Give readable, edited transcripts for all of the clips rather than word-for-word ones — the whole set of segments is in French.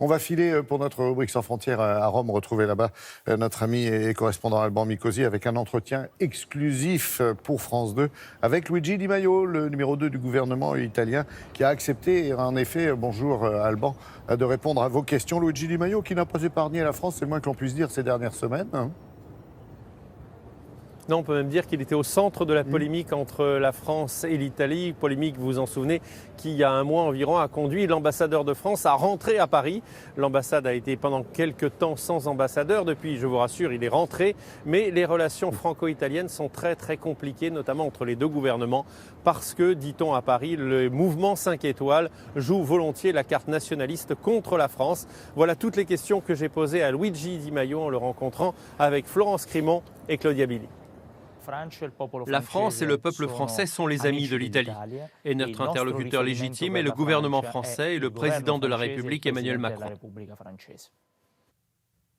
On va filer pour notre rubrique Sans frontières à Rome, retrouver là-bas notre ami et correspondant Alban Micosi avec un entretien exclusif pour France 2 avec Luigi Di Maio, le numéro 2 du gouvernement italien, qui a accepté, en effet, bonjour Alban, de répondre à vos questions. Luigi Di Maio qui n'a pas épargné la France, c'est le moins que l'on puisse dire ces dernières semaines. Non, on peut même dire qu'il était au centre de la polémique entre la France et l'Italie. Polémique, vous vous en souvenez, qui il y a un mois environ a conduit l'ambassadeur de France à rentrer à Paris. L'ambassade a été pendant quelques temps sans ambassadeur. Depuis, je vous rassure, il est rentré. Mais les relations franco-italiennes sont très très compliquées, notamment entre les deux gouvernements, parce que, dit-on à Paris, le mouvement 5 étoiles joue volontiers la carte nationaliste contre la France. Voilà toutes les questions que j'ai posées à Luigi Di Maio en le rencontrant avec Florence Crimon et Claudia Billy. La France et le peuple français sont les amis de l'Italie. Et notre interlocuteur légitime est le gouvernement français et le président de la République Emmanuel Macron.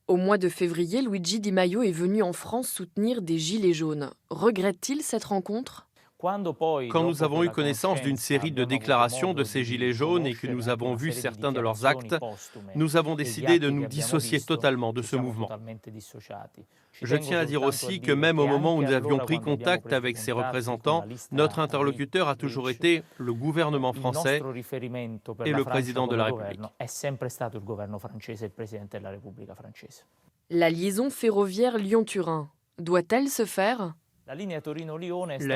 Au mois de février, Luigi Di Maio est venu en France soutenir des Gilets jaunes. Regrette-t-il cette rencontre ? Quand nous avons eu connaissance d'une série de déclarations de ces Gilets jaunes et que nous avons vu certains de leurs actes, nous avons décidé de nous dissocier totalement de ce mouvement. Je tiens à dire aussi que même au moment où nous avions pris contact avec ces représentants, notre interlocuteur a toujours été le gouvernement français et le président de la République. La liaison ferroviaire Lyon-Turin doit-elle se faire ? La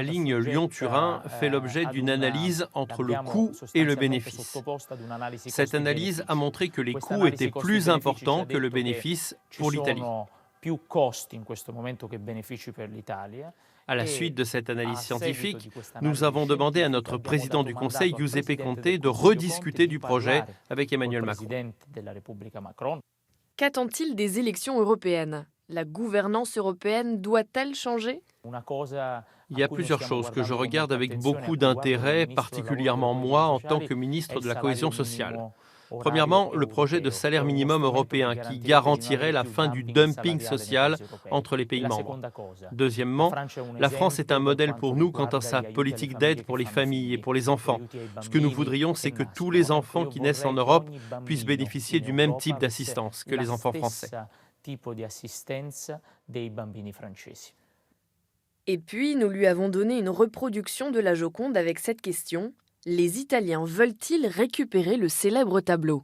ligne Lyon-Turin fait l'objet d'une analyse entre le coût et le bénéfice. Cette analyse a montré que les coûts étaient plus importants que le bénéfice pour l'Italie. À la suite de cette analyse scientifique, nous avons demandé à notre président du Conseil, Giuseppe Conte, de rediscuter du projet avec Emmanuel Macron. Qu'attend-il des élections européennes ? La gouvernance européenne doit-elle changer ? Il y a plusieurs choses que je regarde avec beaucoup d'intérêt, particulièrement moi en tant que ministre de la Cohésion sociale. Premièrement, le projet de salaire minimum européen qui garantirait la fin du dumping social entre les pays membres. Deuxièmement, la France est un modèle pour nous quant à sa politique d'aide pour les familles et pour les enfants. Ce que nous voudrions, c'est que tous les enfants qui naissent en Europe puissent bénéficier du même type d'assistance que les enfants français. Et puis, nous lui avons donné une reproduction de la Joconde avec cette question : les Italiens veulent-ils récupérer le célèbre tableau ?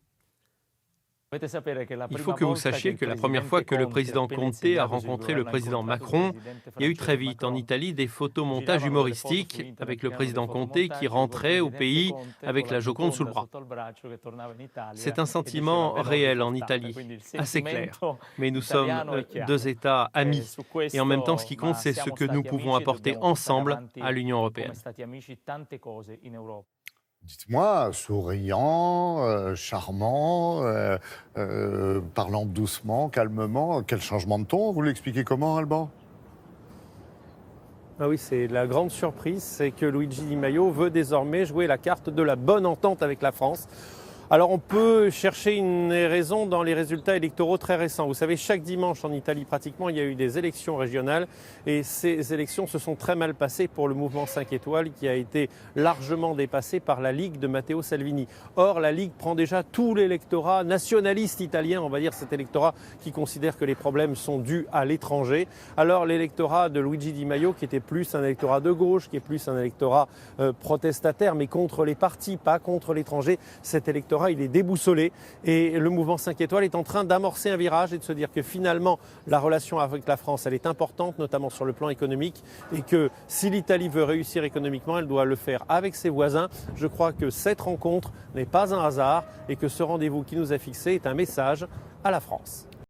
Il faut que vous sachiez que la première fois que le président Conte a rencontré le président Macron, il y a eu très vite en Italie des photomontages humoristiques avec le président Conte qui rentrait au pays avec la Joconde sous le bras. C'est un sentiment réel en Italie, assez clair. Mais nous sommes deux États amis. Et en même temps, ce qui compte, c'est ce que nous pouvons apporter ensemble à l'Union européenne. Dites-moi, souriant, charmant, parlant doucement, calmement, quel changement de ton? Vous l'expliquez comment, Alban? Ah oui, c'est la grande surprise, c'est que Luigi Di Maio veut désormais jouer la carte de la bonne entente avec la France. Alors on peut chercher une raison dans les résultats électoraux très récents. Vous savez, chaque dimanche en Italie pratiquement, il y a eu des élections régionales et ces élections se sont très mal passées pour le mouvement 5 étoiles qui a été largement dépassé par la Ligue de Matteo Salvini. Or, la Ligue prend déjà tout l'électorat nationaliste italien, on va dire cet électorat qui considère que les problèmes sont dus à l'étranger. Alors l'électorat de Luigi Di Maio, qui était plus un électorat de gauche, qui est plus un électorat protestataire, mais contre les partis, pas contre l'étranger, cet électorat il est déboussolé et le mouvement 5 étoiles est en train d'amorcer un virage et de se dire que finalement la relation avec la France elle est importante, notamment sur le plan économique, et que si l'Italie veut réussir économiquement, elle doit le faire avec ses voisins. Je crois que cette rencontre n'est pas un hasard et que ce rendez-vous qui nous a fixé est un message à la France.